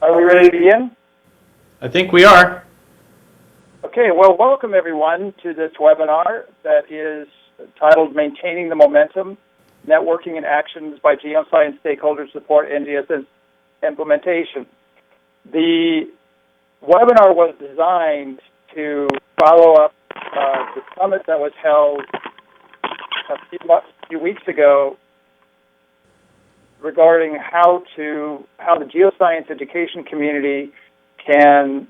Are we ready to begin? I think we are. Okay, well, welcome everyone to this webinar that is titled Maintaining the Momentum, Networking and Actions by Geoscience Stakeholders Support NGSS Implementation. The webinar was designed to follow up the summit that was held a few weeks ago regarding how the geoscience education community can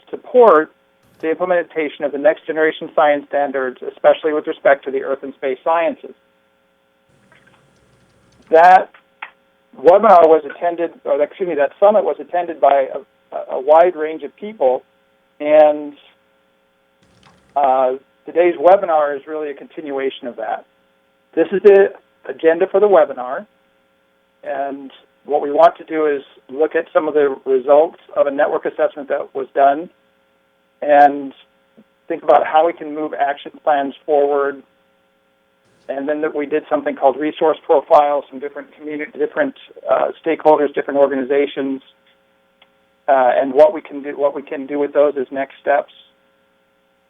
support the implementation of the next generation science standards, especially with respect to the earth and space sciences. That webinar was attended, that summit was attended by a wide range of people, and today's webinar is really a continuation of that. This is the agenda for the webinar, and what we want to do is look at some of the results of a network assessment that was done and think about how we can move action plans forward. And then we did something called resource profiles from different community, different stakeholders, different organizations, and what we can do with those as next steps.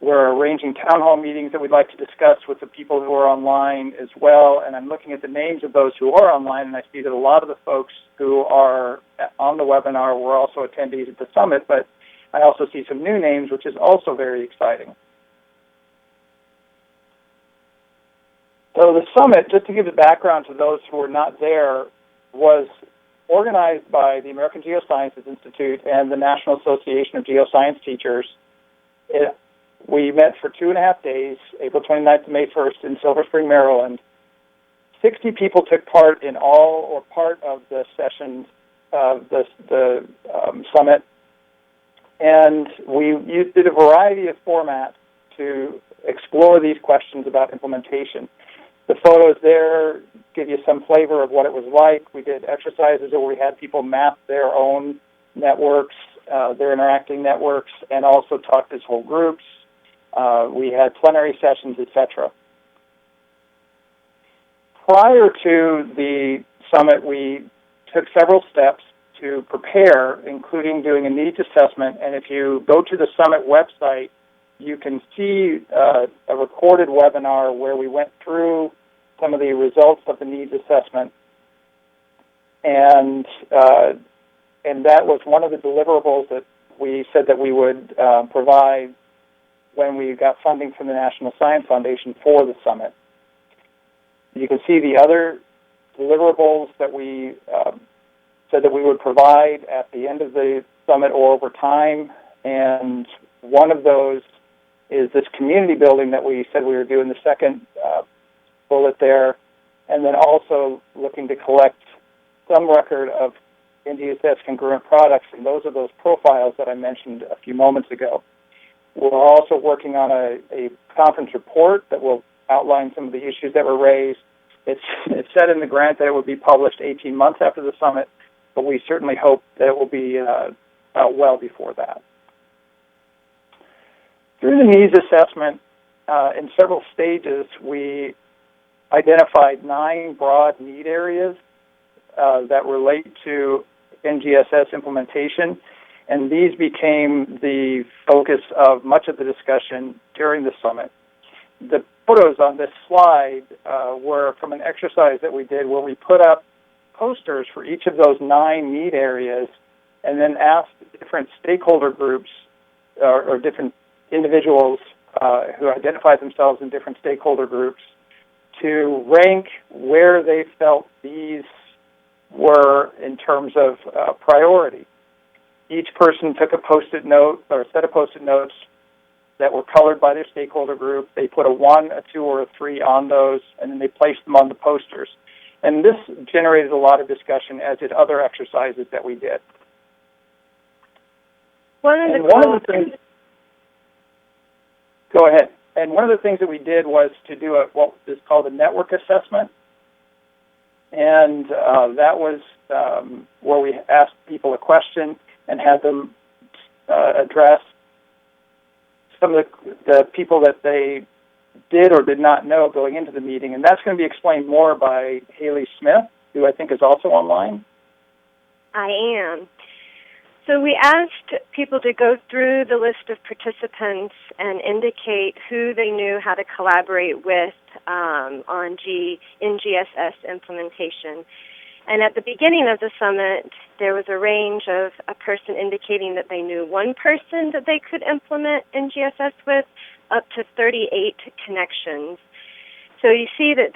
We're arranging town hall meetings that we'd like to discuss with the people who are online as well. And I'm looking at the names of those who are online, and I see that a lot of the folks who are on the webinar were also attendees at the summit, but I also see some new names, which is also very exciting. So the summit, just to give the background to those who were not there, was organized by the American Geosciences Institute and the National Association of Geoscience Teachers. We met for 2.5 days, April 29th to May 1st in Silver Spring, Maryland. 60 people took part in all or part of the sessions of the summit, and we did a variety of formats to explore these questions about implementation. The photos there give you some flavor of what it was like. We did exercises where we had people map their own networks, their interacting networks, and also talked as whole groups. We had plenary sessions, etc. Prior to the summit, we took several steps to prepare, including doing a needs assessment. And if you go to the summit website, you can see a recorded webinar where we went through some of the results of the needs assessment. And that was one of the deliverables that we said that we would provide when we got funding from the National Science Foundation for the summit. You can see the other deliverables that we said that we would provide at the end of the summit or over time, and one of those is this community building that we said we were doing, the second bullet there, and then also looking to collect some record of NGSS congruent products, and those are those profiles that I mentioned a few moments ago. We're also working on a conference report that will outline some of the issues that were raised. It's said in the grant that it will be published 18 months after the summit, but we certainly hope that it will be out well before that. Through the needs assessment, in several stages, we identified 9 broad need areas that relate to NGSS implementation, and these became the focus of much of the discussion during the summit. The photos on this slide were from an exercise that we did where we put up posters for each of those 9 need areas and then asked different stakeholder groups or different individuals who identified themselves in different stakeholder groups to rank where they felt these were in terms of priority. Each person took a Post-it note or a set of Post-it notes that were colored by their stakeholder group. They put a 1, a 2, or a 3 on those, and then they placed them on the posters. And this generated a lot of discussion, as did other exercises that we did. Go ahead. And one of the things that we did was to do what is called a network assessment. And that was where we asked people a question and had them address some of the people that they did or did not know going into the meeting. And that's going to be explained more by Haley Smith, who I think is also online. I am. So we asked people to go through the list of participants and indicate who they knew how to collaborate with on NGSS implementation. And at the beginning of the summit, there was a range of a person indicating that they knew one person that they could implement NGSS with, up to 38 connections. So you see that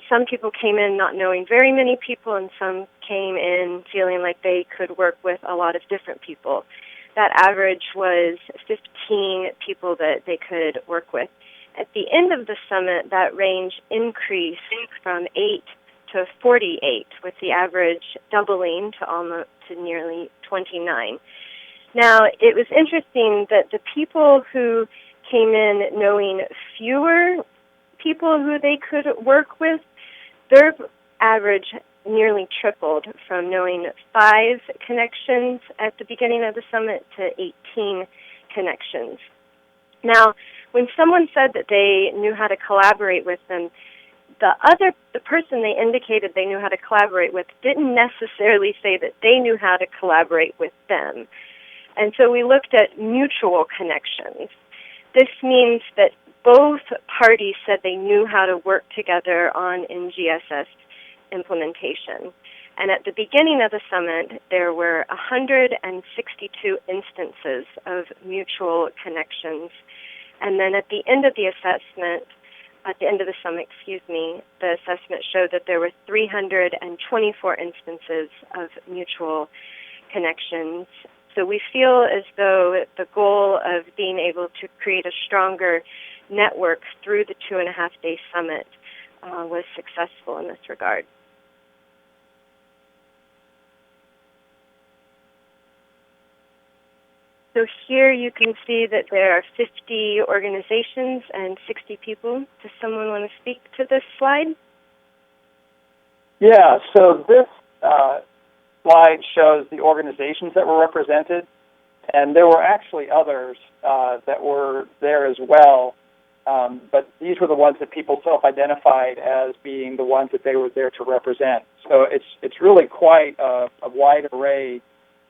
some people came in not knowing very many people, and some came in feeling like they could work with a lot of different people. That average was 15 people that they could work with. At the end of the summit, that range increased from 8 to 48, with the average doubling to nearly 29. Now, it was interesting that the people who came in knowing fewer people who they could work with, their average nearly tripled from knowing 5 connections at the beginning of the summit to 18 connections. Now, when someone said that they knew how to collaborate with them, the person they indicated they knew how to collaborate with didn't necessarily say that they knew how to collaborate with them. And so we looked at mutual connections. This means that both parties said they knew how to work together on NGSS implementation. And at the beginning of the summit, there were 162 instances of mutual connections. And then at the end of the summit, the assessment showed that there were 324 instances of mutual connections. So we feel as though the goal of being able to create a stronger network through the 2.5-day summit was successful in this regard. So here you can see that there are 50 organizations and 60 people. Does someone want to speak to this slide? Yeah, so this slide shows the organizations that were represented, and there were actually others that were there as well, but these were the ones that people self-identified as being the ones that they were there to represent. So it's really quite a wide array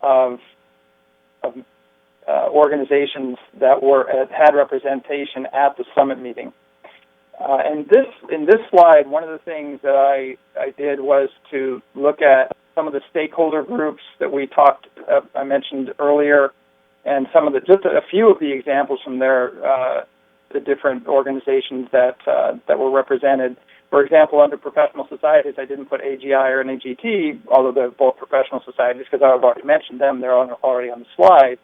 of organizations that had representation at the summit meeting. And in this slide, one of the things that I did was to look at some of the stakeholder groups that I mentioned earlier, and just a few of the examples from there, the different organizations that were represented. For example, under professional societies, I didn't put AGI or NAGT, although they're both professional societies, because I've already mentioned them. They're already on the slide.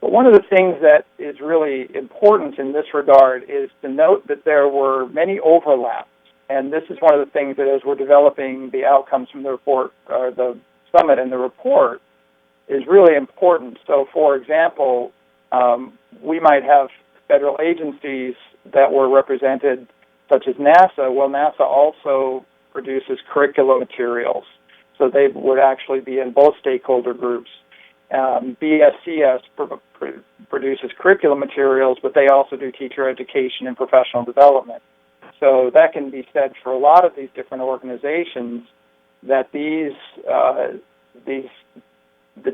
But one of the things that is really important in this regard is to note that there were many overlaps. And this is one of the things that as we're developing the outcomes from the report, or the summit and the report, is really important. So, for example, we might have federal agencies that were represented, such as NASA. Well, NASA also produces curriculum materials, so they would actually be in both stakeholder groups. BSCS produces curriculum materials, but they also do teacher education and professional development. So that can be said for a lot of these different organizations, that the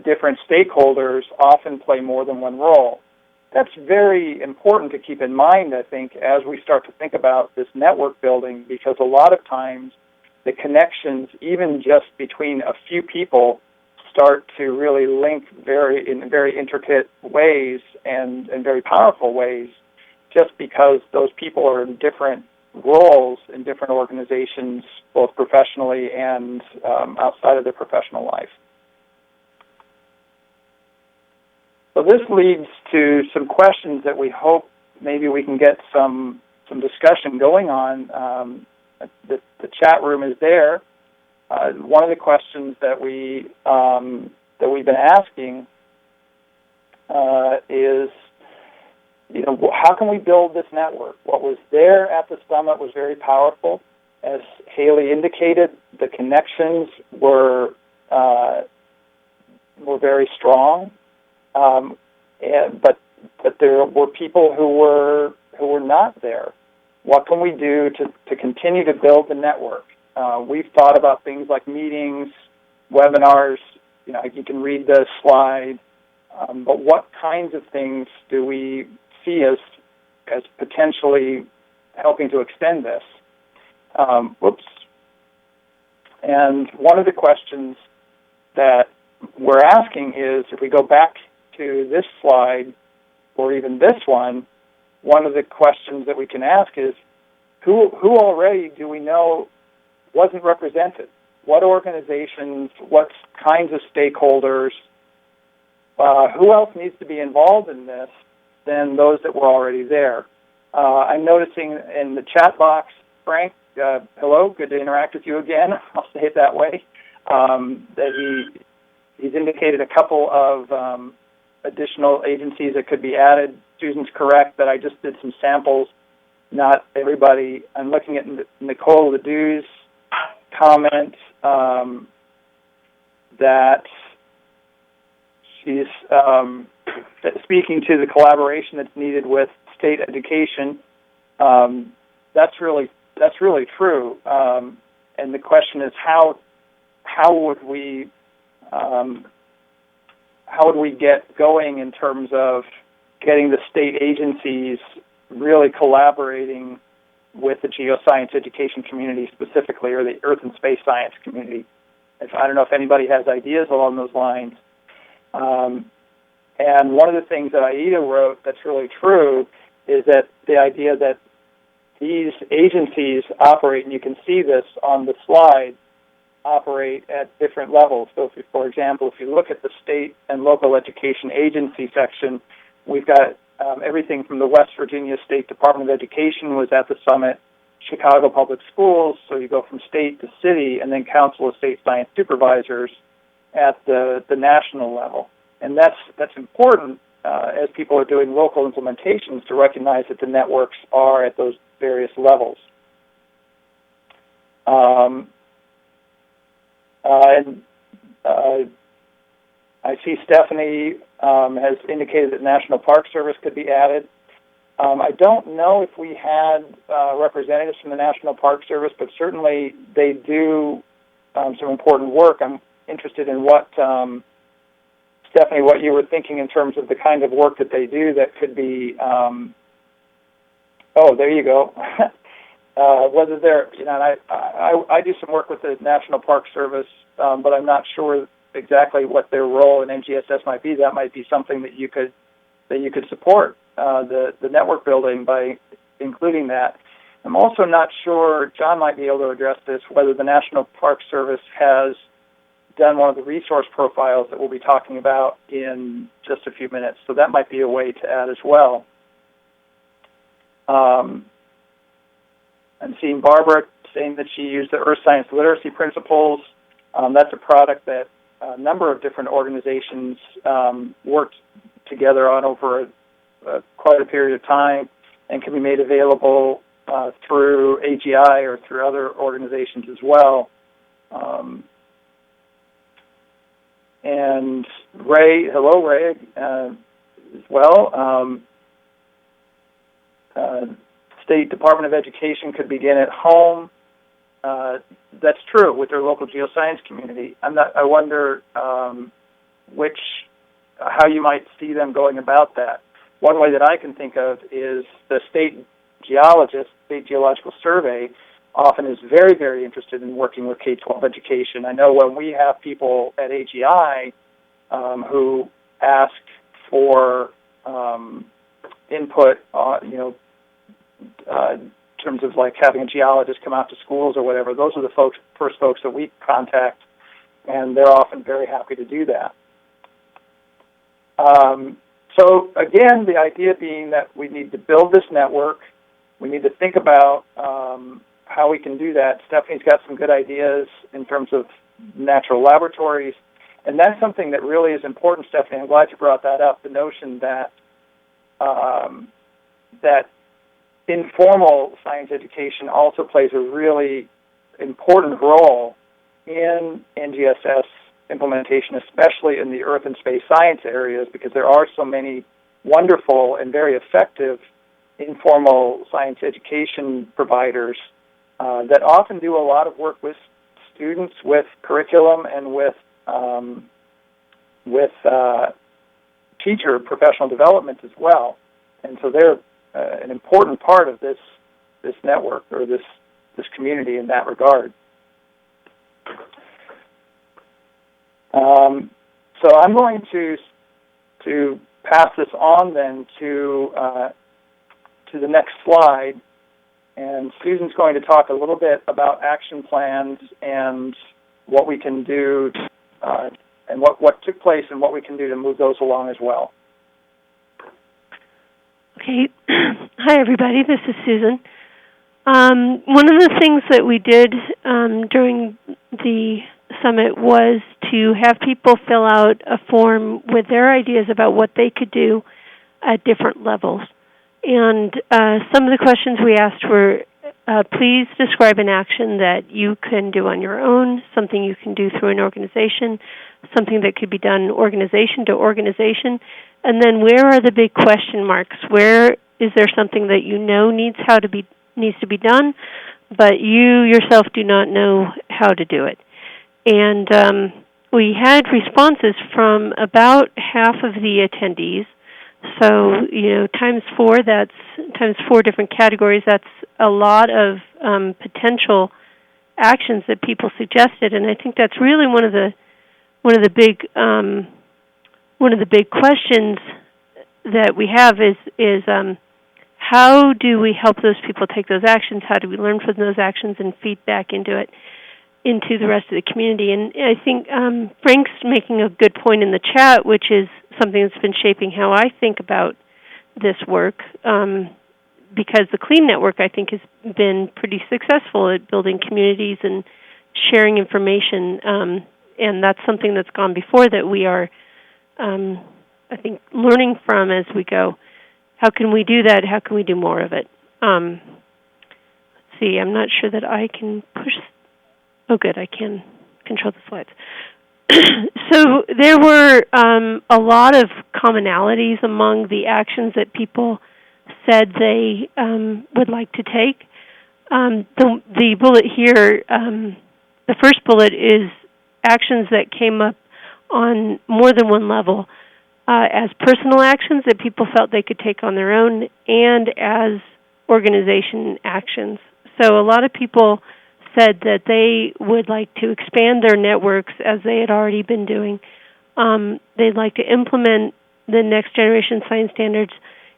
different stakeholders often play more than one role. That's very important to keep in mind, I think, as we start to think about this network building, because a lot of times the connections, even just between a few people, start to really link in very intricate ways and very powerful ways, just because those people are in different roles in different organizations, both professionally and outside of their professional life. So this leads to some questions that we hope maybe we can get some discussion going on. The chat room is there. One of the questions that we've been asking is, how can we build this network? What was there at the summit was very powerful. As Haley indicated, the connections were very strong, but there were people who were not there. What can we do to continue to build the network? We've thought about things like meetings, webinars, you can read the slide, but what kinds of things do we see as potentially helping to extend this? And one of the questions that we're asking is, if we go back to this slide, or even this one of the questions that we can ask is, who already do we know wasn't represented? What organizations, what kinds of stakeholders, who else needs to be involved in this than those that were already there? I'm noticing in the chat box, Frank, hello, good to interact with you again. I'll say it that way. That he's indicated a couple of additional agencies that could be added. Susan's correct that I just did some samples. Not everybody. I'm looking at Nicole Ledoux's comment that she's speaking to the collaboration that's needed with state education. That's really true. And the question is, how would we get going in terms of getting the state agencies really collaborating with the geoscience education community specifically, or the earth and space science community? I don't know if anybody has ideas along those lines. And one of the things that Aida wrote that's really true is that the idea that these agencies operate, and you can see this on the slide, operate at different levels. So, for example, if you look at the state and local education agency section, we've got everything from the West Virginia State Department of Education was at the summit, Chicago Public Schools, so you go from state to city, and then Council of State Science Supervisors at the national level. And that's important as people are doing local implementations to recognize that the networks are at those various levels. I see Stephanie has indicated that National Park Service could be added. I don't know if we had representatives from the National Park Service, but certainly they do some important work. I'm interested in what, Stephanie, what you were thinking in terms of the kind of work that they do that could be, there you go. Whether they're, I do some work with the National Park Service, but I'm not sure exactly what their role in NGSS might be. That might be something that you could support the network building by including that. I'm also not sure, John might be able to address this, whether the National Park Service has done one of the resource profiles that we'll be talking about in just a few minutes. So that might be a way to add as well. I'm seeing Barbara saying that she used the Earth Science Literacy Principles. That's a product that a number of different organizations worked together on over quite a period of time, and can be made available through AGI or through other organizations as well. And Ray, hello Ray, as well. State Department of Education could begin at home. That's true with their local geoscience community. I wonder how you might see them going about that. One way that I can think of is the state geologist, State Geological Survey, often is very, very interested in working with K-12 education. I know when we have people at AGI who ask for input, in terms of like having a geologist come out to schools or whatever, those are the first folks that we contact, and they're often very happy to do that. So again, the idea being that we need to build this network. We need to think about how we can do that. Stephanie's got some good ideas in terms of natural laboratories, and that's something that really is important, Stephanie. I'm glad you brought that up, the notion that that informal science education also plays a really important role in NGSS implementation, especially in the earth and space science areas, because there are so many wonderful and very effective informal science education providers that often do a lot of work with students, with curriculum, and with with teacher professional development as well. And so they're an important part of this network, or this community in that regard. So I'm going to pass this on then to the next slide, and Susan's going to talk a little bit about action plans and what we can do, and what took place and what we can do to move those along as well. Okay. Hi, everybody. This is Susan. One of the things that we did during the summit was to have people fill out a form with their ideas about what they could do at different levels. And some of the questions we asked were, please describe an action that you can do on your own, something you can do through an organization, something that could be done organization to organization, and then where are the big question marks? Where is there something that you know needs to be done, but you yourself do not know how to do it? And we had responses from about half of the attendees. So, times 4, that's times 4 different categories. That's a lot of potential actions that people suggested, and I think that's really one of the big questions that we have is how do we help those people take those actions? How do we learn from those actions and feed back into the rest of the community? And I think Frank's making a good point in the chat, which is something that's been shaping how I think about this work, because the CLEAN network, I think, has been pretty successful at building communities and sharing information, and that's something that's gone before that we are, I think, learning from as we go. How can we do that? How can we do more of it? Let's see, I'm not sure that I can push. Oh, good, I can control the slides. So there were a lot of commonalities among the actions that people said they would like to take. The bullet here, the first bullet is actions that came up on more than one level, as personal actions that people felt they could take on their own, and as organization actions. So a lot of people said that they would like to expand their networks as they had already been doing. They'd like to implement the next generation science standards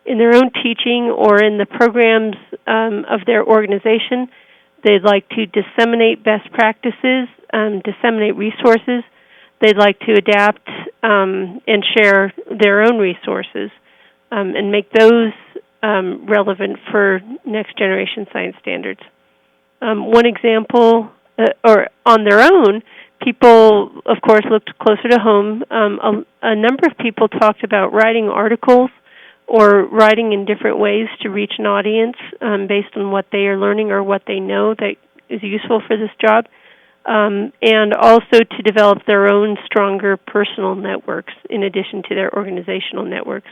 in their own teaching or in the programs of their organization. They'd like to disseminate best practices, disseminate resources. They'd like to adapt and share their own resources and make those relevant for next generation science standards. One example, or on their own, people, of course, looked closer to home. A number of people talked about writing articles or writing in different ways to reach an audience based on what they are learning or what they know that is useful for this job, and also to develop their own stronger personal networks in addition to their organizational networks.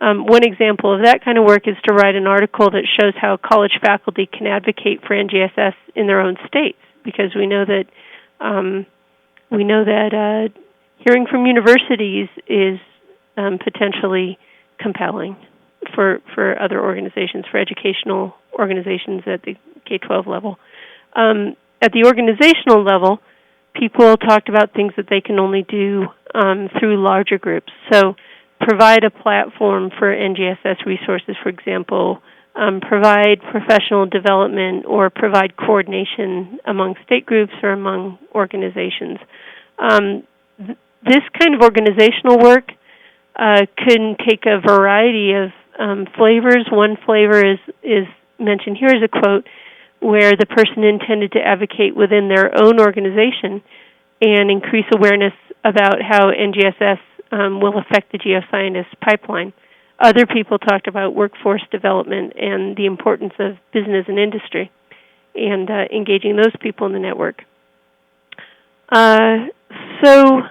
One example of that kind of work is to write an article that shows how college faculty can advocate for NGSS in their own states, because we know that hearing from universities is potentially compelling for other organizations, for educational organizations at the K-12 level. At the organizational level, people talked about things that they can only do through larger groups. So provide a platform for NGSS resources, for example, provide professional development or provide coordination among state groups or among organizations. This kind of organizational work can take a variety of flavors. One flavor is mentioned here as a quote where the person intended to advocate within their own organization and increase awareness about how NGSS will affect the geoscientist pipeline. Other people talked about workforce development and the importance of business and industry and engaging those people in the network. So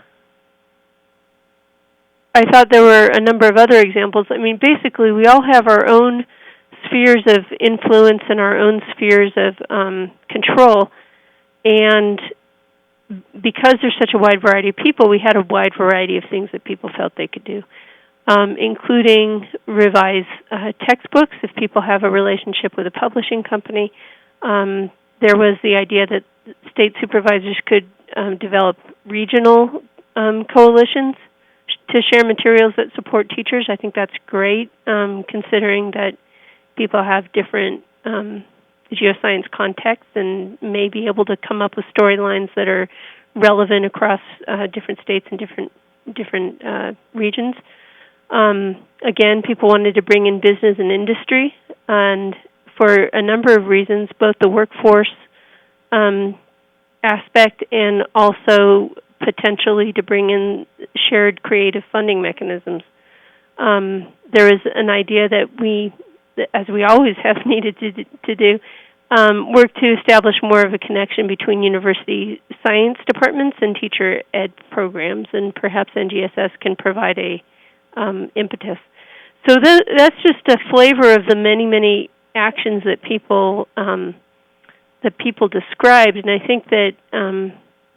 I thought there were a number of other examples. I mean, basically, we all have our own spheres of influence and our own spheres of control, and because there's such a wide variety of people, we had a wide variety of things that people felt they could do, including revise textbooks if people have a relationship with a publishing company. There was the idea that state supervisors could develop regional coalitions to share materials that support teachers. I think that's great, considering that people have different geoscience contexts and may be able to come up with storylines that are relevant across different states and different regions. Again, people wanted to bring in business and industry, and for a number of reasons, both the workforce aspect and also potentially to bring in shared creative funding mechanisms. There is an idea that we, as we always have needed to do, work to establish more of a connection between university science departments and teacher ed programs, and perhaps NGSS can provide a impetus. So that's just a flavor of the many, many actions that people described, and I think that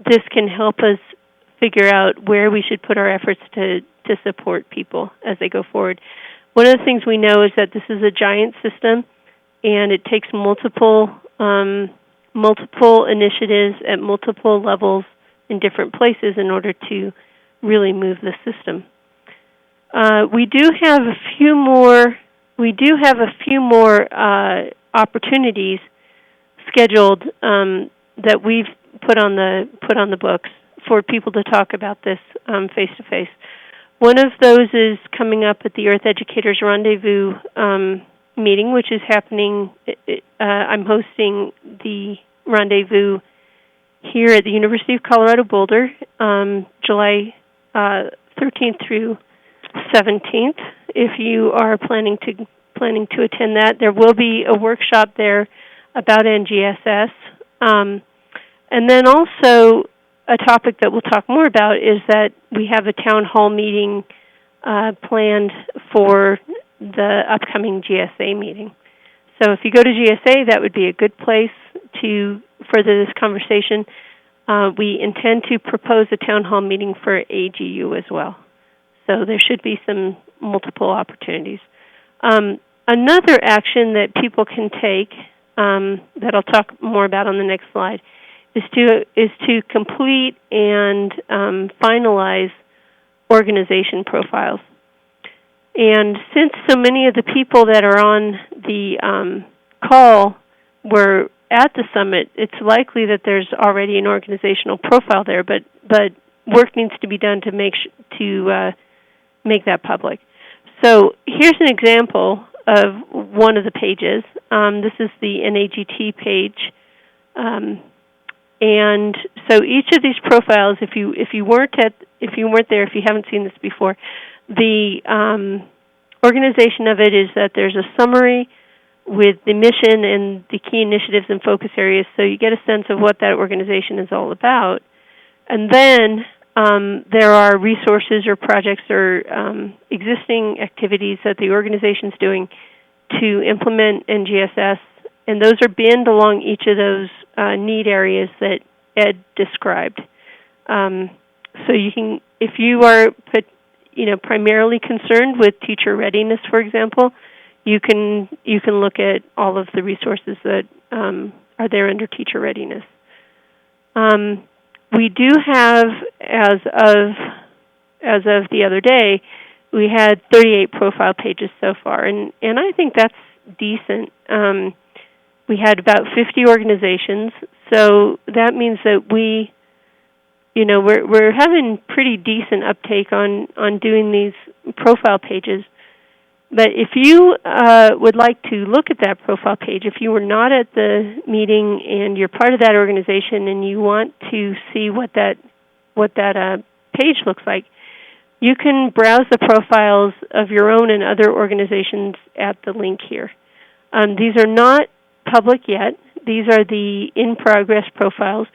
this can help us figure out where we should put our efforts to support people as they go forward. One of the things we know is that this is a giant system, and it takes multiple initiatives at multiple levels in different places in order to really move the system. We do have a few more opportunities scheduled that we've put on the books for people to talk about this face to face. One of those is coming up at the Earth Educators Rendezvous meeting, which is happening. I'm hosting the rendezvous here at the University of Colorado Boulder, July 13th through 17th. If you are planning to attend that, there will be a workshop there about NGSS. And then also a topic that we'll talk more about is that we have a town hall meeting planned for the upcoming GSA meeting. So if you go to GSA, that would be a good place to further this conversation. We intend to propose a town hall meeting for AGU as well. So there should be some multiple opportunities. Another action that people can take that I'll talk more about on the next slide is to complete and finalize organization profiles. And since so many of the people that are on the call were at the summit, it's likely that there's already an organizational profile there, but work needs to be done to make that public. So here's an example of one of the pages. This is the NAGT page. And so each of these profiles, if you weren't there, if you haven't seen this before, the organization of it is that there's a summary with the mission and the key initiatives and focus areas, so you get a sense of what that organization is all about. And then there are resources or projects or existing activities that the organization's doing to implement NGSS, and those are binned along each of those need areas that Ed described. So you can, if you are primarily concerned with teacher readiness, for example, you can look at all of the resources that are there under teacher readiness. We do have, as of the other day, we had 38 profile pages so far, and I think that's decent. We had about 50 organizations, so that means that we're having pretty decent uptake on doing these profile pages. But if you would like to look at that profile page, if you were not at the meeting and you're part of that organization and you want to see what that page looks like, you can browse the profiles of your own and other organizations at the link here. These are not public yet. These are the in-progress profiles.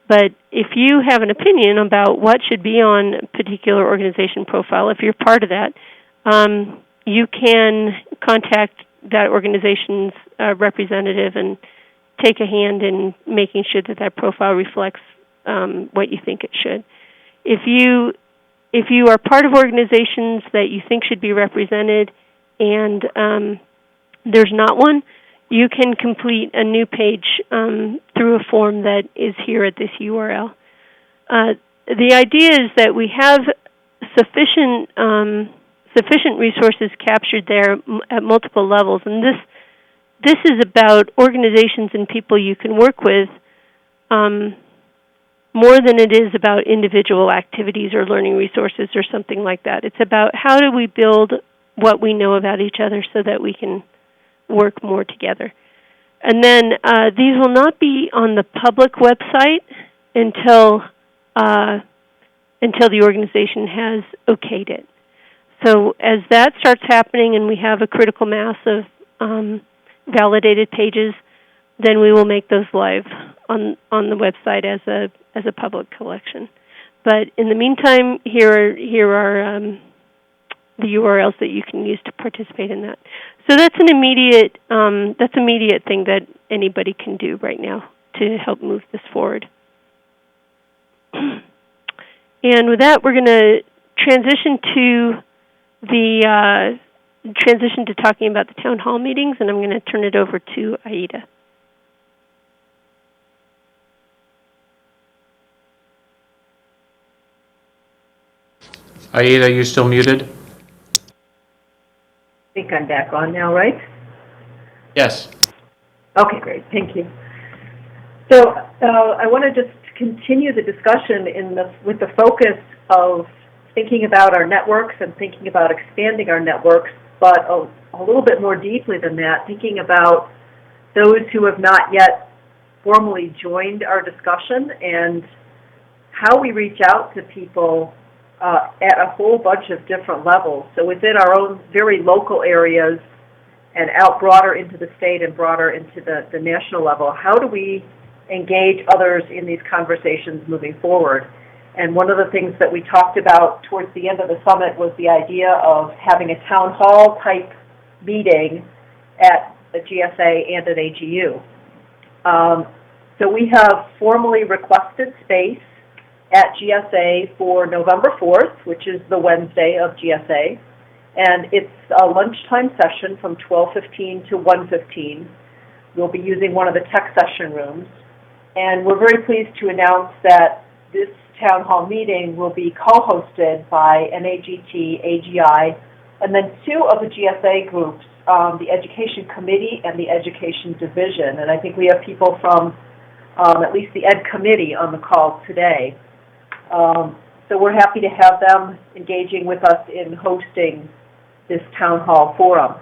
But if you have an opinion about what should be on a particular organization profile, if you're part of that, you can contact that organization's representative and take a hand in making sure that profile reflects what you think it should. If you are part of organizations that you think should be represented and there's not one, you can complete a new page through a form that is here at this URL. The idea is that we have sufficient resources captured there at multiple levels, and this is about organizations and people you can work with more than it is about individual activities or learning resources or something like that. It's about how do we build what we know about each other so that we can work more together. And then these will not be on the public website until the organization has okayed it. So as that starts happening and we have a critical mass of validated pages, then we will make those live on the website as a public collection. But in the meantime, here are the URLs that you can use to participate in that. So that's an immediate thing that anybody can do right now to help move this forward. And with that, we're going to transition to talking about the town hall meetings, and I'm going to turn it over to Aida. Aida, are you still muted? I think I'm back on now, right? Yes. Okay, great. Thank you. So I want to just continue the discussion with the focus of thinking about our networks and thinking about expanding our networks, but a little bit more deeply than that, thinking about those who have not yet formally joined our discussion and how we reach out to people at a whole bunch of different levels. So within our own very local areas and out broader into the state and broader into the national level, how do we engage others in these conversations moving forward? And one of the things that we talked about towards the end of the summit was the idea of having a town hall type meeting at the GSA and at AGU. So we have formally requested space at GSA for November 4th, which is the Wednesday of GSA. And it's a lunchtime session from 12:15 to 1:15. We'll be using one of the tech session rooms. And we're very pleased to announce that this town hall meeting will be co-hosted by NAGT, AGI, and then two of the GSA groups, the Education Committee and the Education Division. And I think we have people from at least the Ed Committee on the call today. So we're happy to have them engaging with us in hosting this town hall forum.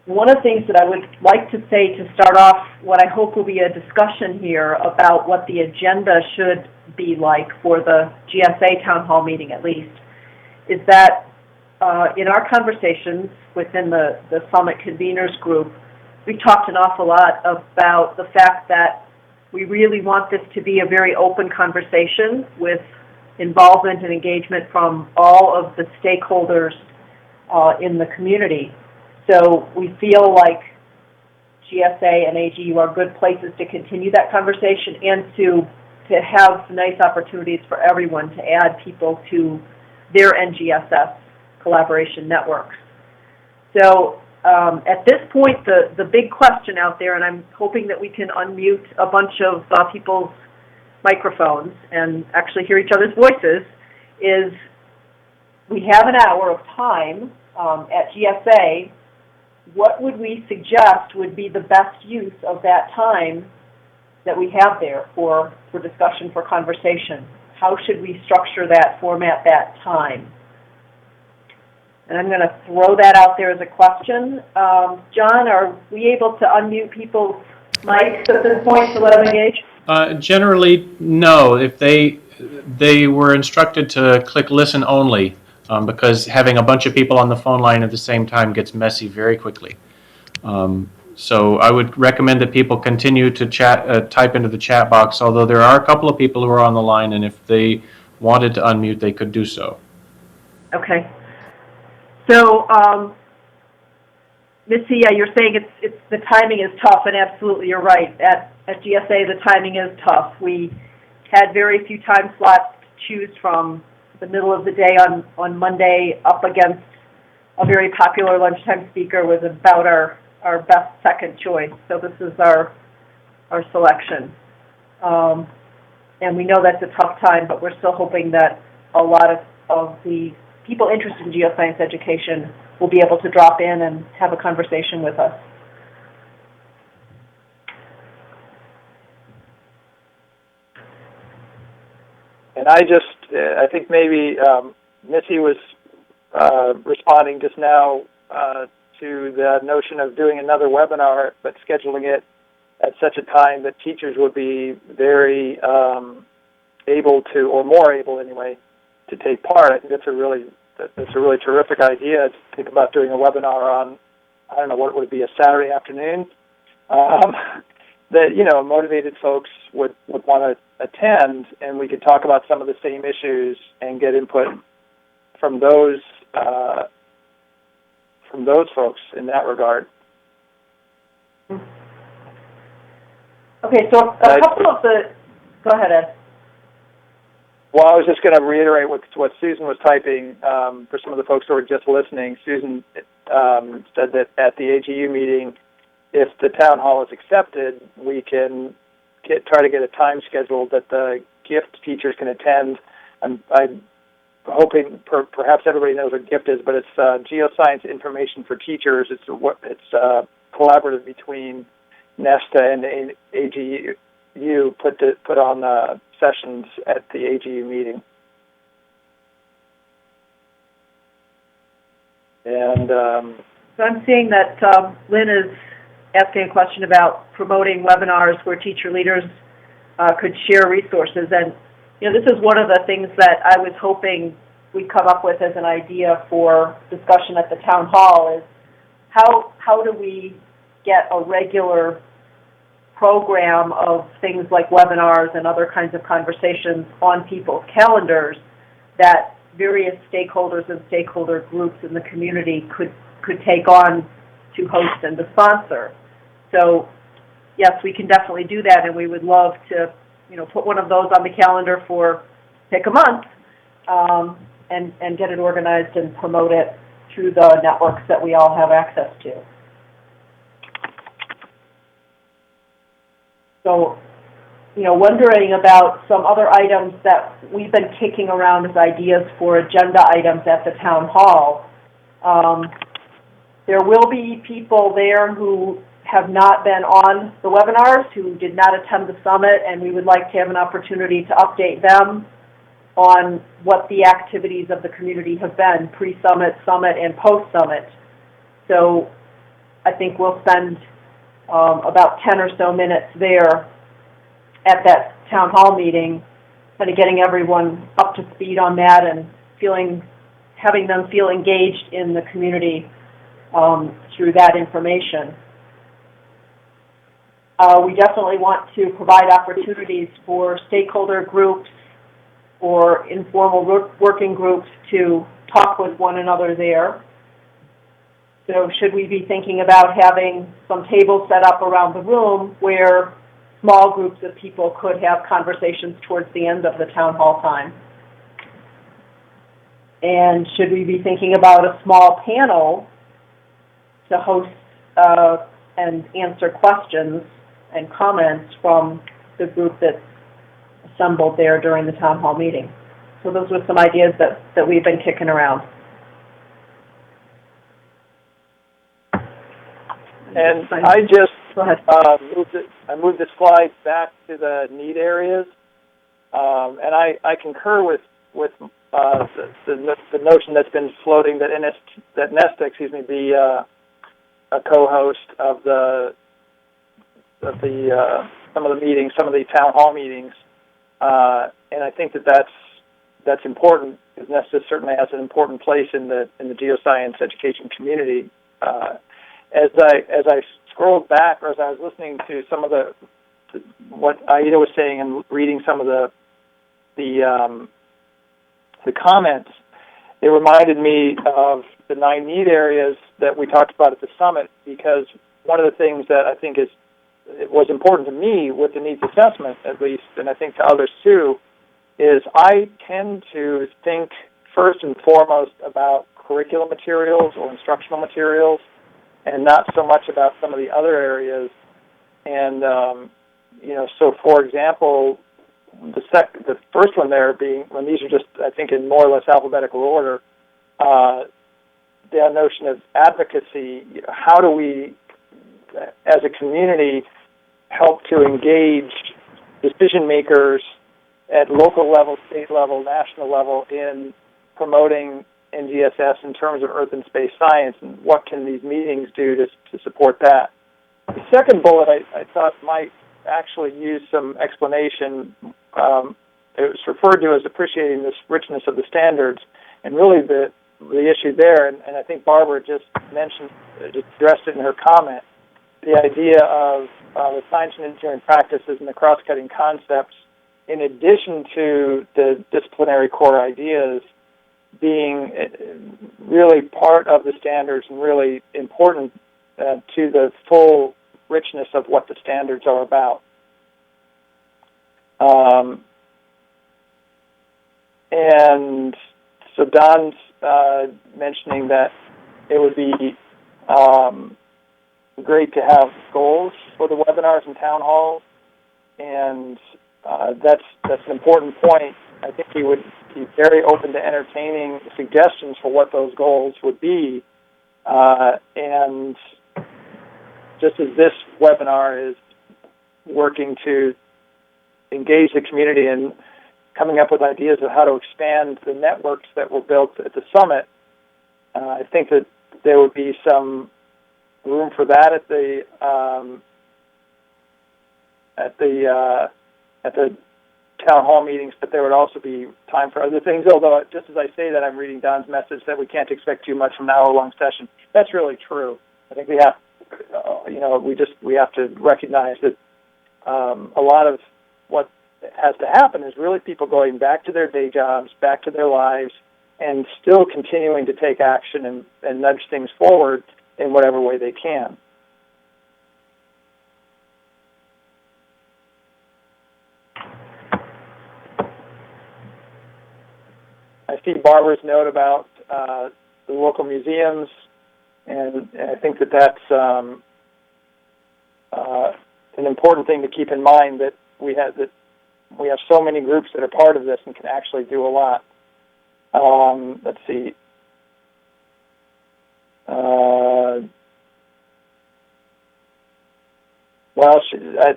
One of the things that I would like to say to start off what I hope will be a discussion here about what the agenda should be like for the GSA town hall meeting at least, is that in our conversations within the Summit Conveners Group, we talked an awful lot about the fact that we really want this to be a very open conversation with involvement and engagement from all of the stakeholders in the community. So we feel like GSA and AGU are good places to continue that conversation and to have nice opportunities for everyone to add people to their NGSS collaboration networks. So at this point, the big question out there, and I'm hoping that we can unmute a bunch of people's microphones and actually hear each other's voices, is we have an hour of time at GSA. What would we suggest would be the best use of that time that we have there for discussion, for conversation? How should we structure that, format that time? And I'm going to throw that out there as a question. John, are we able to unmute people's mics at this point to let them engage? Generally, no. If they were instructed to click listen only, because having a bunch of people on the phone line at the same time gets messy very quickly. So I would recommend that people continue to type into the chat box, although there are a couple of people who are on the line, and if they wanted to unmute, they could do so. Okay. So, Missy, you're saying it's the timing is tough, and absolutely you're right. At GSA, the timing is tough. We had very few time slots to choose from. The middle of the day on Monday up against a very popular lunchtime speaker was about our best second choice. So this is our selection. And we know that's a tough time, but we're still hoping that a lot of the people interested in geoscience education will be able to drop in and have a conversation with us. And I think maybe Missy was responding just now to the notion of doing another webinar, but scheduling it at such a time that teachers would be very able to, or more able anyway, to take part. I think that's a really terrific idea to think about doing a webinar on, I don't know, what would it be, a Saturday afternoon? That, motivated folks would want to attend, and we could talk about some of the same issues and get input from those folks in that regard. Okay, so a couple of the... Go ahead, Ed. Well, I was just going to reiterate what Susan was typing for some of the folks who were just listening. Susan said that at the AGU meeting, if the town hall is accepted, we can try to get a time scheduled that the GIFT teachers can attend. I'm hoping perhaps everybody knows what GIFT is, but it's Geoscience Information for Teachers. It's collaborative between NESTA and the AGU put on sessions at the AGU meeting. And so I'm seeing that Lynn is asking a question about promoting webinars where teacher leaders could share resources. And, this is one of the things that I was hoping we'd come up with as an idea for discussion at the town hall is how do we get a regular program of things like webinars and other kinds of conversations on people's calendars that various stakeholders and stakeholder groups in the community could take on to host and to sponsor. So, yes, we can definitely do that, and we would love to, put one of those on the calendar for pick a month and get it organized and promote it through the networks that we all have access to. So, wondering about some other items that we've been kicking around as ideas for agenda items at the town hall. There will be people there who have not been on the webinars, who did not attend the summit, and we would like to have an opportunity to update them on what the activities of the community have been, pre-summit, summit, and post-summit. So I think we'll spend about 10 or so minutes there at that town hall meeting, kind of getting everyone up to speed on that and having them feel engaged in the community through that information. We definitely want to provide opportunities for stakeholder groups or informal working groups to talk with one another there. So should we be thinking about having some tables set up around the room where small groups of people could have conversations towards the end of the town hall time? And should we be thinking about a small panel to host and answer questions and comments from the group that's assembled there during the town hall meeting? So those were some ideas that we've been kicking around. And I just moved the slide back to the need areas, and I concur with the notion that's been floating that NESTA, be a co-host of some of the meetings, some of the town hall meetings, and I think that's important because NESTA certainly has an important place in the geoscience education community. As I scrolled back, or as I was listening to some of what Aida was saying and reading some of the comments, it reminded me of the 9 need areas that we talked about at the summit, because one of the things that I think is it was important to me with the needs assessment, at least, and I think to others too, is I tend to think first and foremost about curriculum materials or instructional materials, and not so much about some of the other areas. And so for example, the first one there being, when these are just, I think, in more or less alphabetical order, the notion of advocacy. How do we, as a community, help to engage decision makers at local level, state level, national level in promoting NGSS in terms of earth and space science, and what can these meetings do to support that? The second bullet I thought might actually use some explanation. It was referred to as appreciating this richness of the standards, and really the issue there, and I think Barbara just addressed it in her comment, the idea of the science and engineering practices and the cross-cutting concepts, in addition to the disciplinary core ideas, being really part of the standards and really important to the full richness of what the standards are about. And so Don's mentioning that it would be great to have goals for the webinars and town halls, and that's an important point. I think he would be very open to entertaining suggestions for what those goals would be, and just as this webinar is working to engage the community in coming up with ideas of how to expand the networks that were built at the summit, I think that there would be some room for that at the town hall meetings, but there would also be time for other things. Although, just as I say that, I'm reading Don's message that we can't expect too much from an hour-long session. That's really true. I think we have, we have to recognize that a lot of what has to happen is really people going back to their day jobs, back to their lives, and still continuing to take action and nudge things forward in whatever way they can. I see Barbara's note about the local museums, and I think that that's an important thing to keep in mind, that we have so many groups that are part of this and can actually do a lot. Let's see.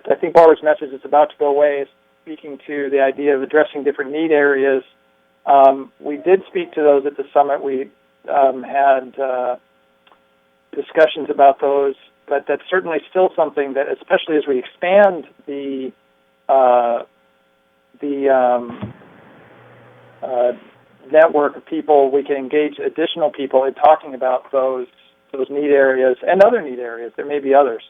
I think Barbara's message is about to go away, speaking to the idea of addressing different need areas. We did speak to those at the summit. We had discussions about those, but that's certainly still something that, especially as we expand the network of people, we can engage additional people in talking about those need areas and other need areas. There may be others.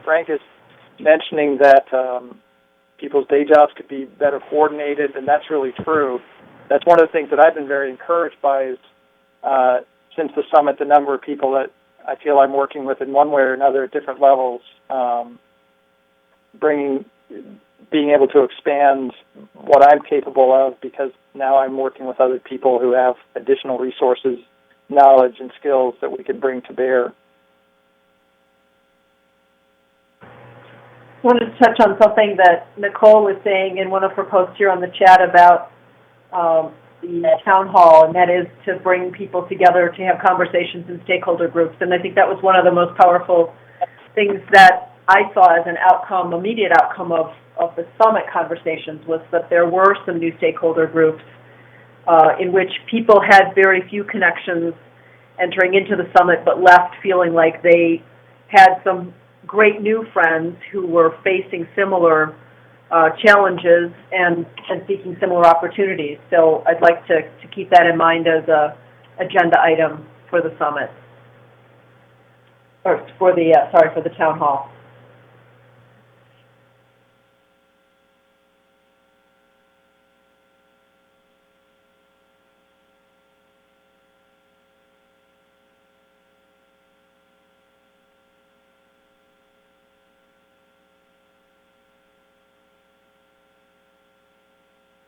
Frank is mentioning that people's day jobs could be better coordinated, and that's really true. That's one of the things that I've been very encouraged by is, since the summit, the number of people that I feel I'm working with in one way or another at different levels, being able to expand what I'm capable of, because now I'm working with other people who have additional resources, knowledge, and skills that we can bring to bear. I wanted to touch on something that Nicole was saying in one of her posts here on the chat about the town hall, and that is to bring people together to have conversations in stakeholder groups. And I think that was one of the most powerful things that I saw as an outcome, immediate outcome of the summit conversations, was that there were some new stakeholder groups in which people had very few connections entering into the summit, but left feeling like they had some great new friends who were facing similar challenges and seeking similar opportunities. So I'd like to keep that in mind as a agenda item for the summit, or for the town hall.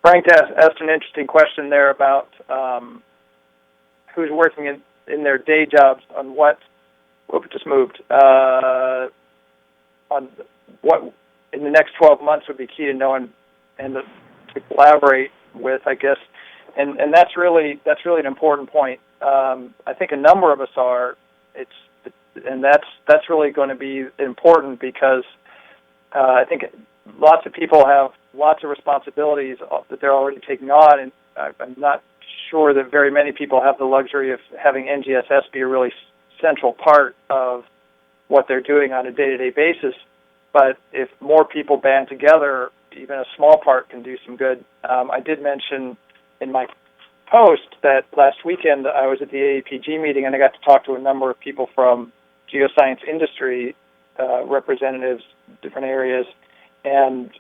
Frank asked an interesting question there about who's working in their day jobs on what just moved, on what in the next 12 months would be key to know and to collaborate with, I guess. And that's really an important point. I think a number of us are. That's really going to be important because I think lots of people have lots of responsibilities that they're already taking on, and I'm not sure that very many people have the luxury of having NGSS be a really central part of what they're doing on a day-to-day basis. But if more people band together, even a small part can do some good. I did mention in my post that last weekend I was at the AAPG meeting and I got to talk to a number of people from geoscience industry representatives, different areas, and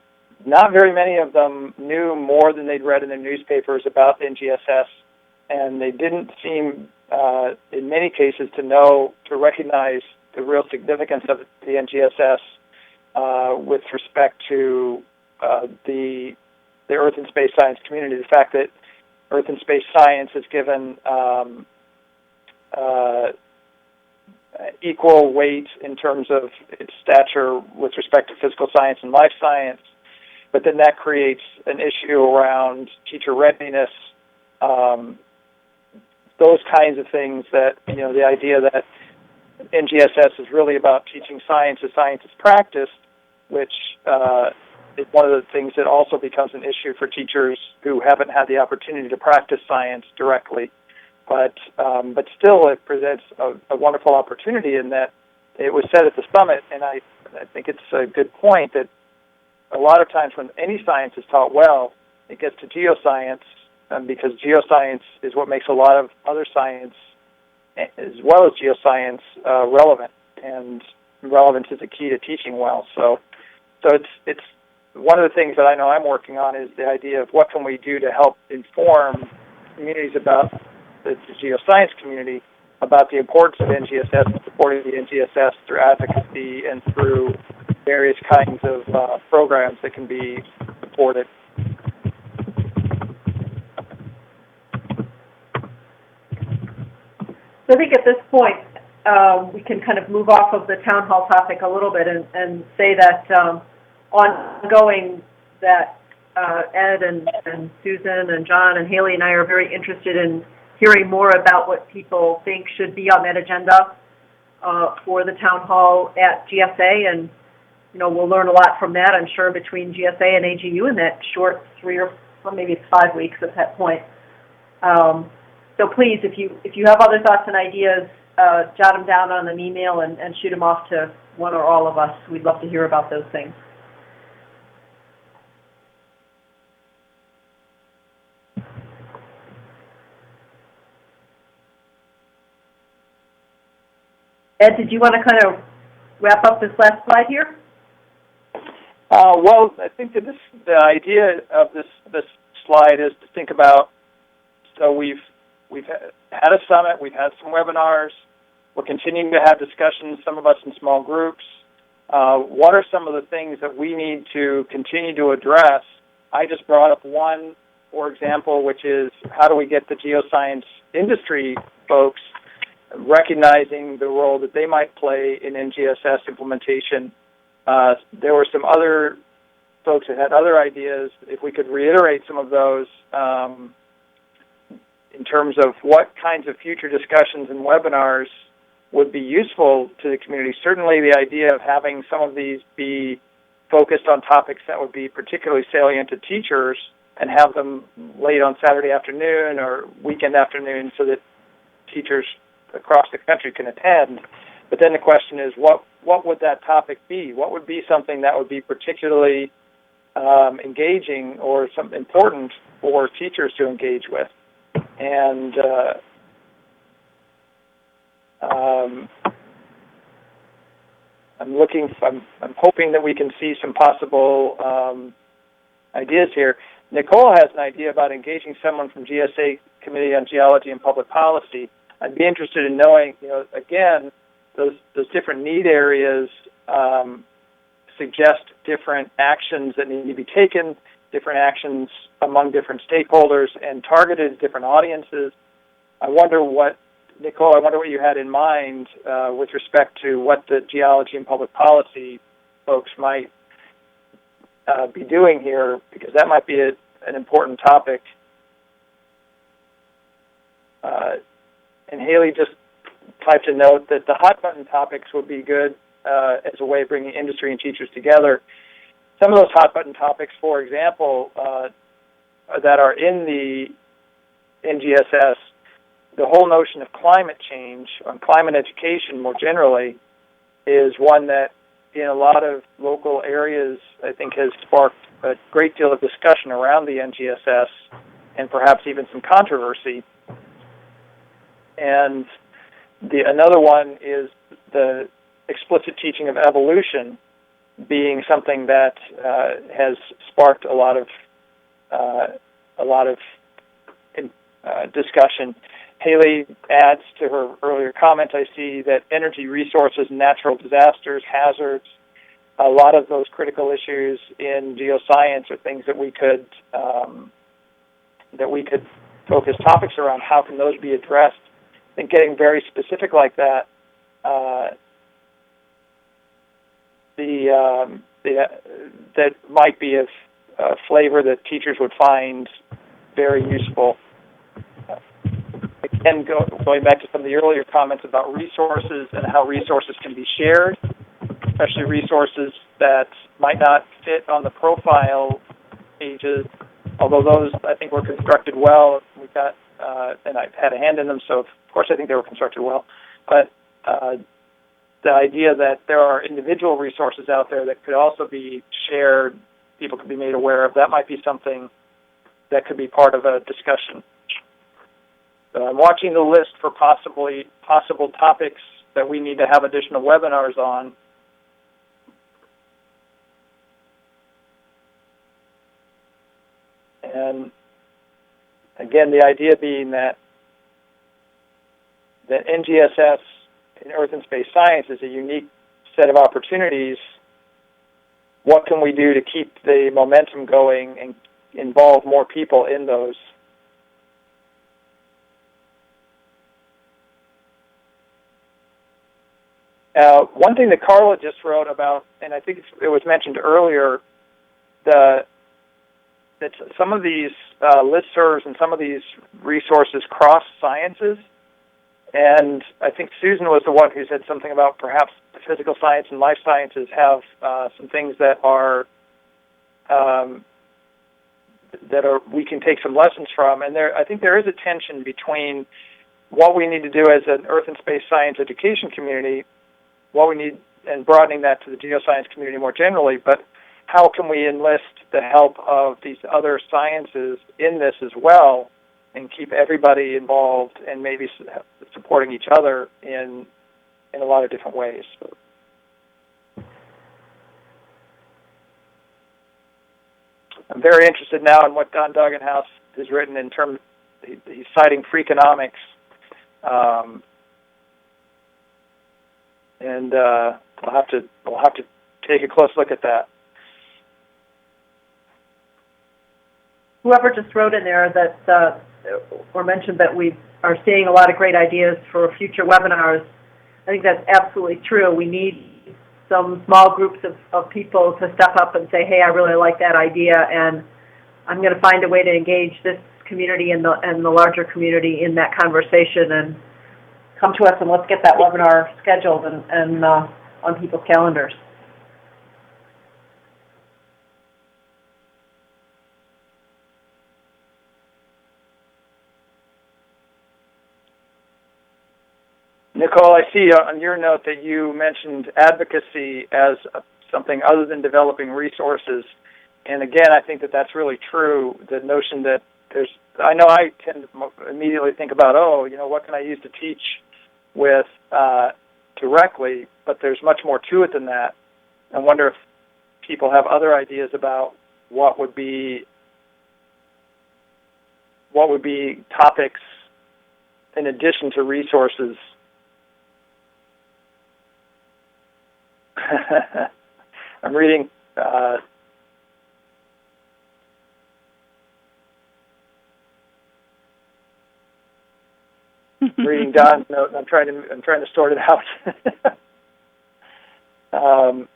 not very many of them knew more than they'd read in their newspapers about NGSS, and they didn't seem, in many cases, to recognize the real significance of the NGSS with respect to the Earth and Space Science community. The fact that Earth and Space Science is given equal weight in terms of its stature with respect to physical science and life science, but then that creates an issue around teacher readiness, those kinds of things that, the idea that NGSS is really about teaching science as science is practiced, which is one of the things that also becomes an issue for teachers who haven't had the opportunity to practice science directly. But still, it presents a wonderful opportunity in that it was said at the summit, and I think it's a good point that a lot of times when any science is taught well, it gets to geoscience, because geoscience is what makes a lot of other science, as well as geoscience, relevant, and relevance is a key to teaching well. So it's one of the things that I know I'm working on is the idea of what can we do to help inform communities about the geoscience community about the importance of NGSS and supporting the NGSS through advocacy and through various kinds of programs that can be supported. So I think at this point, we can kind of move off of the town hall topic a little bit and say that ongoing that Ed and Susan and John and Haley and I are very interested in hearing more about what people think should be on that agenda for the town hall at GSA, and we'll learn a lot from that, I'm sure, between GSA and AGU in that short 3 or maybe it's 5 weeks at that point. So please, if you have other thoughts and ideas, jot them down on an email and shoot them off to one or all of us. We'd love to hear about those things. Ed, did you want to kind of wrap up this last slide here? Well, I think that the idea of this slide is to think about. So we've had a summit, we've had some webinars, we're continuing to have discussions. Some of us in small groups. What are some of the things that we need to continue to address? I just brought up one, for example, which is how do we get the geoscience industry folks recognizing the role that they might play in NGSS implementation. There were some other folks that had other ideas. If we could reiterate some of those in terms of what kinds of future discussions and webinars would be useful to the community. Certainly the idea of having some of these be focused on topics that would be particularly salient to teachers and have them late on Saturday afternoon or weekend afternoon so that teachers across the country can attend. But then the question is, what would that topic be? What would be something that would be particularly engaging or something important for teachers to engage with? And I'm hoping that we can see some possible ideas here. Nicole has an idea about engaging someone from GSA Committee on Geology and Public Policy. I'd be interested in knowing, again, those different need areas suggest different actions that need to be taken, different actions among different stakeholders and targeted different audiences. I wonder what, Nicole, you had in mind with respect to what the geology and public policy folks might be doing here, because that might be an important topic. And Haley just typed a note that the hot button topics would be good as a way of bringing industry and teachers together. Some of those hot button topics, for example, that are in the NGSS, the whole notion of climate change and climate education more generally is one that in a lot of local areas I think has sparked a great deal of discussion around the NGSS and perhaps even some controversy. And another one is the explicit teaching of evolution being something that has sparked a lot of discussion. Haley adds to her earlier comment, I see that energy resources, natural disasters, hazards, a lot of those critical issues in geoscience are things that we could focus topics around. How can those be addressed? And getting very specific like that, that might be of a flavor that teachers would find very useful. Again, going back to some of the earlier comments about resources and how resources can be shared, especially resources that might not fit on the profile pages, although those I think were constructed well. We've got, and I've had a hand in them, so of course I think they were constructed well. But the idea that there are individual resources out there that could also be shared, people could be made aware of, that might be something that could be part of a discussion. I'm watching the list for possible topics that we need to have additional webinars on. And again, the idea being that NGSS in Earth and Space Science is a unique set of opportunities. What can we do to keep the momentum going and involve more people in those? One thing that Carla just wrote about, and I think it was mentioned earlier, that some of these listservs and some of these resources cross sciences. And I think Susan was the one who said something about perhaps the physical science and life sciences have some things that are we can take some lessons from. And I think there is a tension between what we need to do as an Earth and Space Science education community, what we need, and broadening that to the geoscience community more generally, but how can we enlist the help of these other sciences in this as well and keep everybody involved and maybe supporting each other in a lot of different ways. I'm very interested now in what Don Dugganhouse has written in terms, he's citing Freakonomics, and we'll have to take a close look at that. Whoever just wrote in there that or mentioned that we are seeing a lot of great ideas for future webinars, I think that's absolutely true. We need some small groups of people to step up and say, hey, I really like that idea, and I'm going to find a way to engage this community and the larger community in that conversation, and come to us and let's get that webinar scheduled and on people's calendars. Nicole, I see on your note that you mentioned advocacy as something other than developing resources. And again, I think that that's really true, the notion that I know I tend to immediately think about, what can I use to teach with directly, but there's much more to it than that. I wonder if people have other ideas about what would be topics in addition to resources. I'm reading reading Don's note, and I'm trying to sort it out. And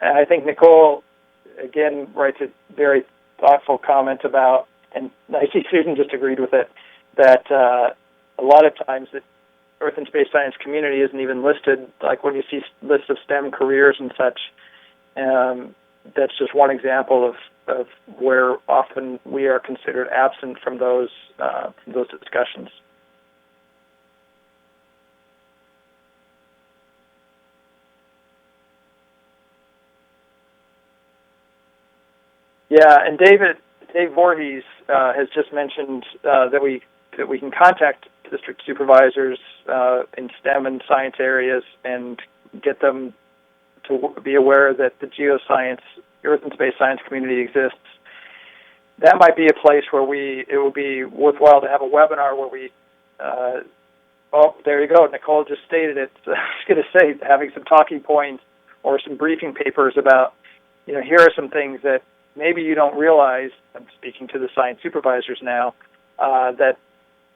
I think Nicole again writes a very thoughtful comment about, and I see Susan just agreed with it, that a lot of times the Earth and Space Science community isn't even listed. Like when you see lists of STEM careers and such, that's just one example of where often we are considered absent from those discussions. Yeah, and Dave Voorhees has just mentioned that we can contact district supervisors in STEM and science areas and get them to be aware that the geoscience, Earth and Space Science community exists. That might be a place where it would be worthwhile to have a webinar where we, oh, there you go, Nicole just stated it. I was going to say, having some talking points or some briefing papers about, here are some things that maybe you don't realize, I'm speaking to the science supervisors now, that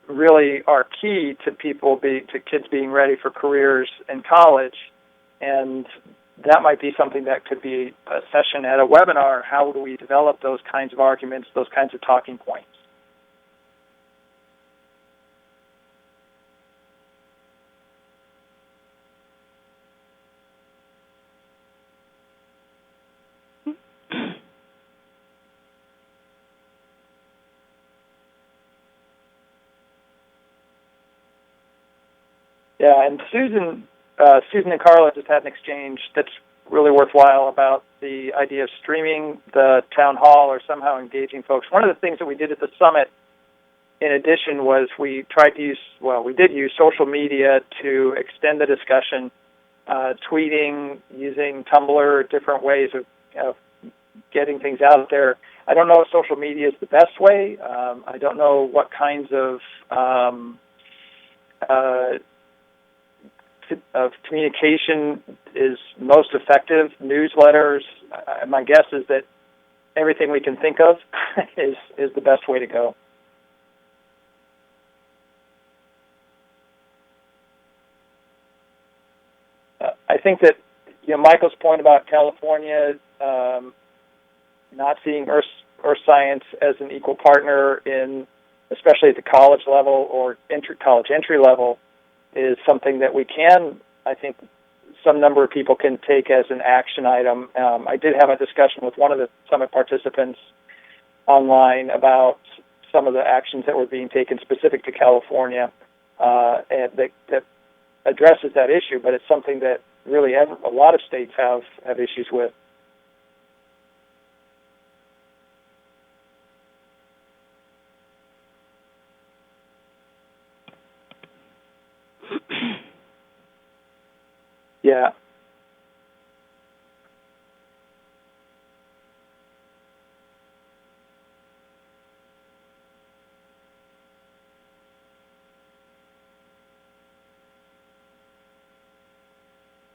really are key to kids being ready for careers in college. And that might be something that could be a session at a webinar. How do we develop those kinds of arguments, those kinds of talking points? Yeah, and Susan and Carla just had an exchange that's really worthwhile about the idea of streaming the town hall or somehow engaging folks. One of the things that we did at the summit, in addition, was we did use social media to extend the discussion, tweeting, using Tumblr, different ways of getting things out there. I don't know if social media is the best way. I don't know what kinds of communication is most effective. Newsletters. My guess is that everything we can think of is the best way to go. I think that Michael's point about California not seeing earth science as an equal partner in, especially at the college level or college entry level, is something that we can, I think, some number of people can take as an action item. I did have a discussion with one of the summit participants online about some of the actions that were being taken specific to California, and that addresses that issue, but it's something that really a lot of states have issues with. Yeah.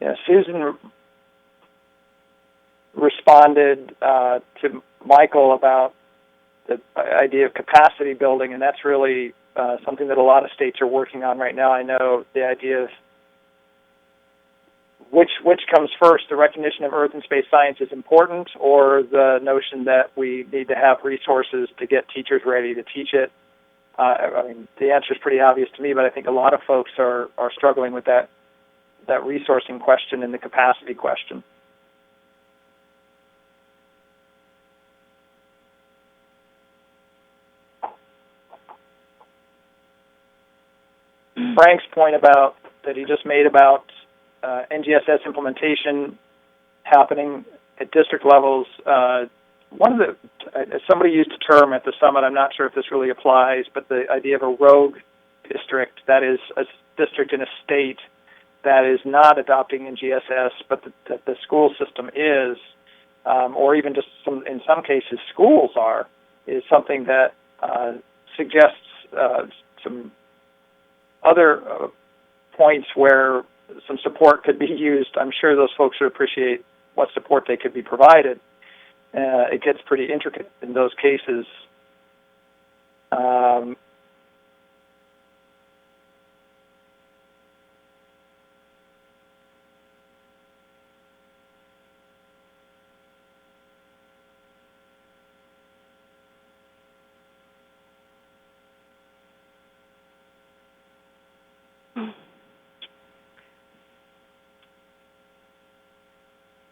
Yeah, Susan responded to Michael about the idea of capacity building, and that's really something that a lot of states are working on right now. I know the idea of which comes first, the recognition of Earth and space science is important, or the notion that we need to have resources to get teachers ready to teach it. I mean, the answer is pretty obvious to me, but I think a lot of folks are struggling with that resourcing question and the capacity question. Frank's point that he just made about NGSS implementation happening at district levels. Somebody used a term at the summit, I'm not sure if this really applies, but the idea of a rogue district, that is a district in a state that is not adopting NGSS, but that the school system is, or even just in some cases schools are, is something that suggests some other points where some support could be used. I'm sure those folks would appreciate what support they could be provided. It gets pretty intricate in those cases.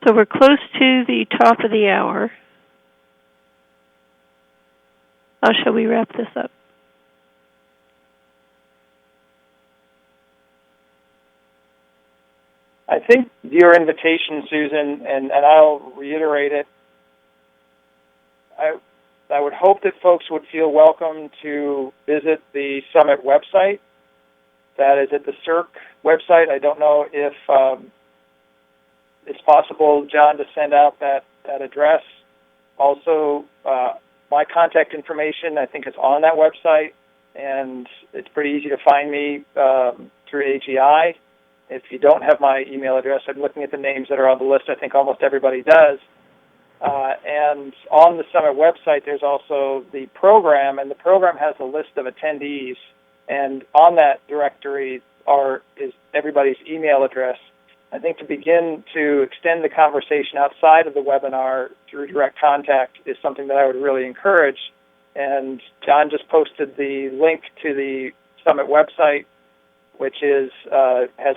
So we're close to the top of the hour. How shall we wrap this up? I think your invitation, Susan, and I'll reiterate it, I would hope that folks would feel welcome to visit the summit website. That is at the CERC website. I don't know if it's possible, John, to send out that address. Also, my contact information, I think, is on that website, and it's pretty easy to find me through AGI. If you don't have my email address, I'm looking at the names that are on the list. I think almost everybody does. And on the summit website, there's also the program, and the program has a list of attendees. And on that directory is everybody's email address. I think to begin to extend the conversation outside of the webinar through direct contact is something that I would really encourage. And John just posted the link to the summit website, which has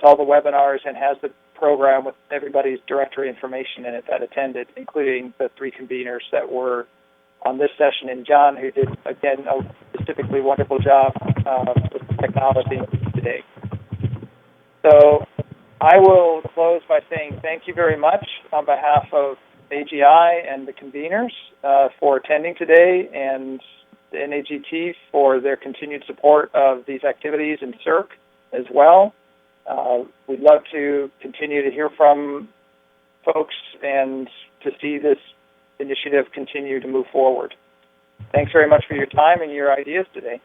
all the webinars and has the program with everybody's directory information in it that attended, including the 3 conveners that were on this session, and John, who did, again, a specifically wonderful job with the technology today. So I will close by saying thank you very much on behalf of AGI and the conveners for attending today, and the NAGT for their continued support of these activities in CERC as well. We'd love to continue to hear from folks and to see this initiative continue to move forward. Thanks very much for your time and your ideas today.